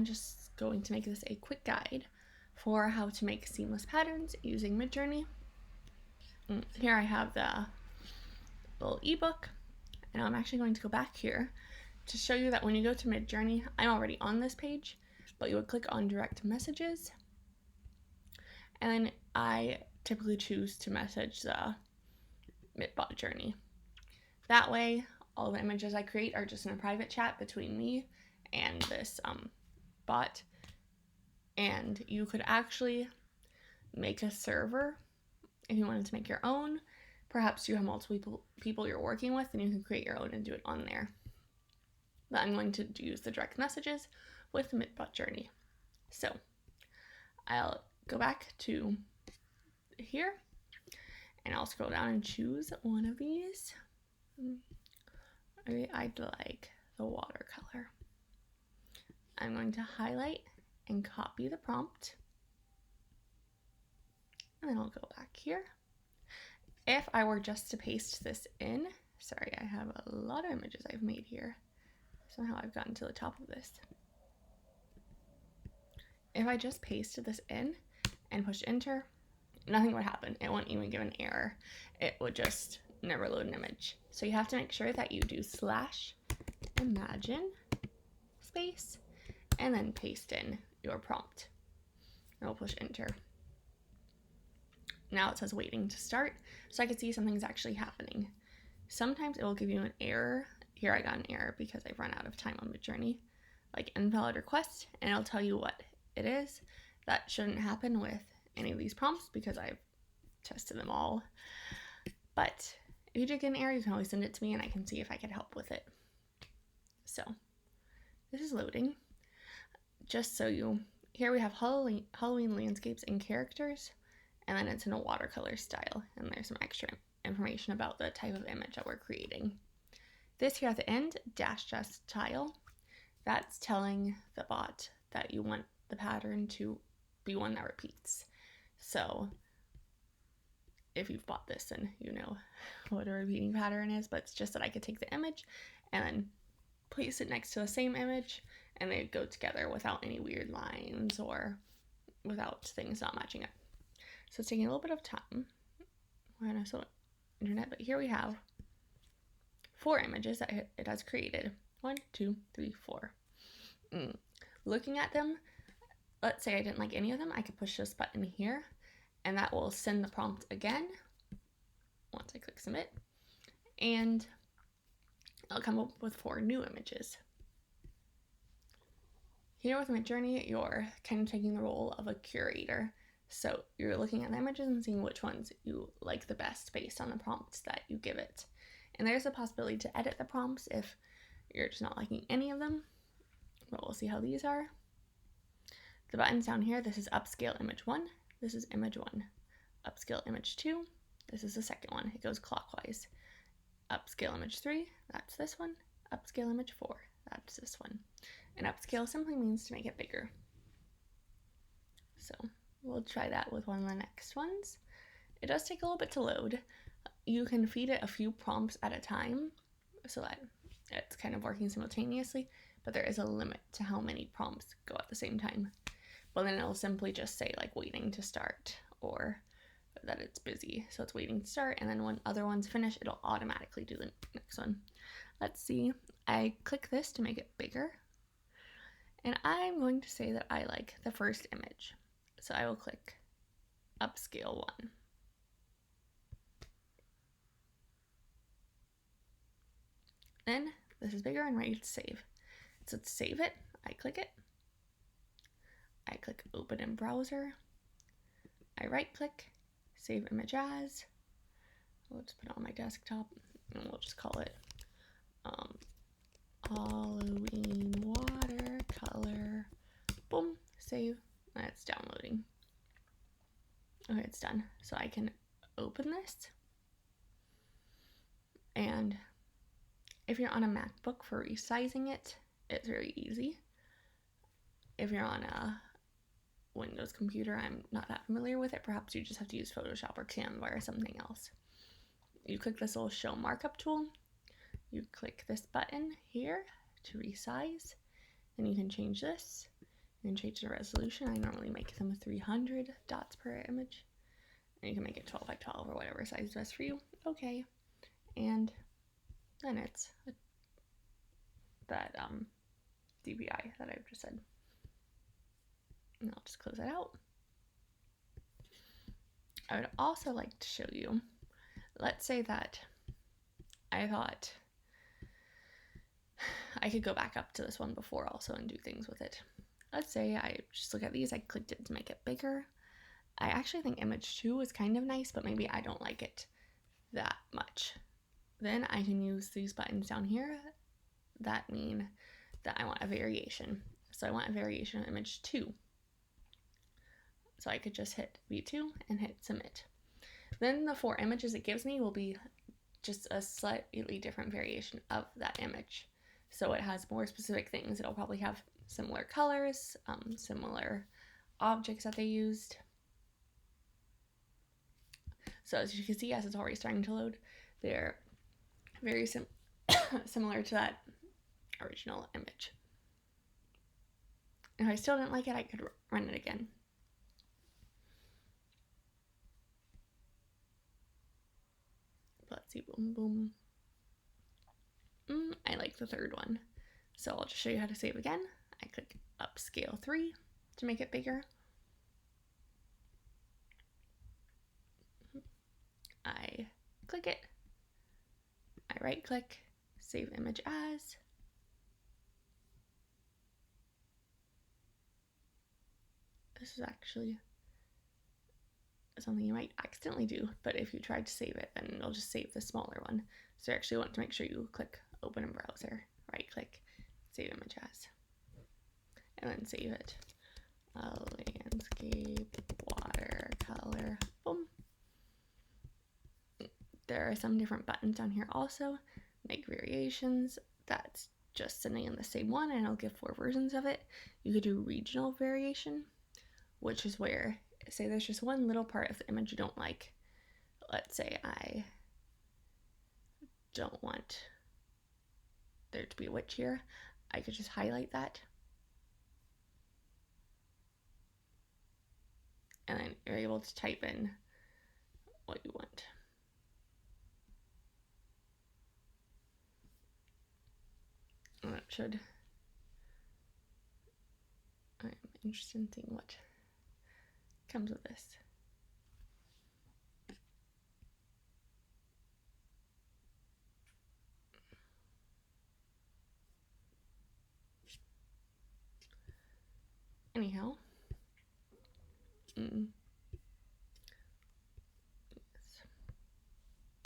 I'm just going to make this a quick guide for how to make seamless patterns using Midjourney. Here I have the little ebook, and I'm actually going to go back here to show you that when you go to Midjourney, I'm already on this page, but you would click on direct messages, and then I typically choose to message the Midjourney. That way, all the images I create are just in a private chat between me and this bot, and you could actually make a server if you wanted to make your own. Perhaps you have multiple people you're working with, and you can create your own and do it on there. But I'm going to use the direct messages with Midjourney. So I'll go back to here, and I'll scroll down and choose one of these. I'd like the watercolor. I'm going to highlight and copy the prompt, and then I'll go back here. If I were just to paste this in, sorry, I have a lot of images I've made here. Somehow I've gotten to the top of this. If I just pasted this in and pushed enter, nothing would happen. It won't even give an error. It would just never load an image. So you have to make sure that you do /imagine space and then paste in your prompt. And we'll push enter. Now it says waiting to start, so I can see something's actually happening. Sometimes it will give you an error. Here I got an error because I've run out of time on Midjourney, like invalid request, and it'll tell you what it is. That shouldn't happen with any of these prompts because I've tested them all. But if you do get an error, you can always send it to me and I can see if I can help with it. So this is loading. Just so here we have Halloween landscapes and characters, and then it's in a watercolor style, and there's some extra information about the type of image that we're creating. This here at the end, dash tile, that's telling the bot that you want the pattern to be one that repeats. So if you've bought this, then you know what a repeating pattern is, but it's just that I could take the image and then place it next to the same image, and they go together without any weird lines or without things not matching up. So it's taking a little bit of time. I know so internet, but here we have 4 images that it has created. 1, 2, 3, 4. Looking at them, let's say I didn't like any of them, I could push this button here, and that will send the prompt again once I click submit, and I'll come up with 4 new images. Here with Midjourney, you're kind of taking the role of a curator. So you're looking at the images and seeing which ones you like the best based on the prompts that you give it. And there's a possibility to edit the prompts if you're just not liking any of them, but we'll see how these are. The buttons down here, this is upscale image 1, this is image 1. Upscale image 2, this is the second one, it goes clockwise. Upscale image 3, that's this one. Upscale image 4, that's this one. And upscale simply means to make it bigger. So we'll try that with one of the next ones. It does take a little bit to load. You can feed it a few prompts at a time so that it's kind of working simultaneously, but there is a limit to how many prompts go at the same time. But then it'll simply just say like waiting to start or that it's busy. So it's waiting to start, and then when other ones finish, it'll automatically do the next one. Let's see. I click this to make it bigger, and I'm going to say that I like the first image. So I will click upscale 1. Then this is bigger and ready to save. So to save it, I click it. I click open in browser. I right click, save image as. We'll just put it on my desktop and we'll just call it Halloween watercolor. Boom, save. And it's downloading. Okay, it's done. So I can open this. And if you're on a MacBook for resizing it, it's very easy. If you're on a Windows computer, I'm not that familiar with it. Perhaps you just have to use Photoshop or Canva or something else. You click this little show markup tool. You click this button here to resize. Then you can change this. You can change the resolution. I normally make them 300 dots per image. And you can make it 12 by 12 or whatever size is best for you. Okay. And then it's that DPI that I've just said. And I'll just close that out. I would also like to show you, let's say that I thought I could go back up to this one before also and do things with it. Let's say I just look at these, I clicked it to make it bigger. I actually think image 2 is kind of nice, but maybe I don't like it that much. Then I can use these buttons down here that mean that I want a variation. So I want a variation of image 2. So I could just hit V2 and hit submit. Then the 4 images it gives me will be just a slightly different variation of that image. So it has more specific things. It'll probably have similar colors, similar objects that they used. So as you can see, as it's already starting to load, they're very similar to that original image. If I still didn't like it, I could run it again. Let's see, boom, boom. I like the third one. So I'll just show you how to save again. I click upscale 3 to make it bigger. I click it. I right click, save image as. This is actually something you might accidentally do, but if you tried to save it, then it'll just save the smaller one. So you actually want to make sure you click open in browser, right click, save image as, and then save it. Landscape, watercolor, boom. There are some different buttons down here also. Make variations, that's just sending in the same one and I'll give 4 versions of it. You could do regional variation, which is where, say there's just one little part of the image you don't like. Let's say I don't want there to be a witch here. I could just highlight that. And then you're able to type in what you want. And that should, I'm interested in seeing what comes with this. Anyhow,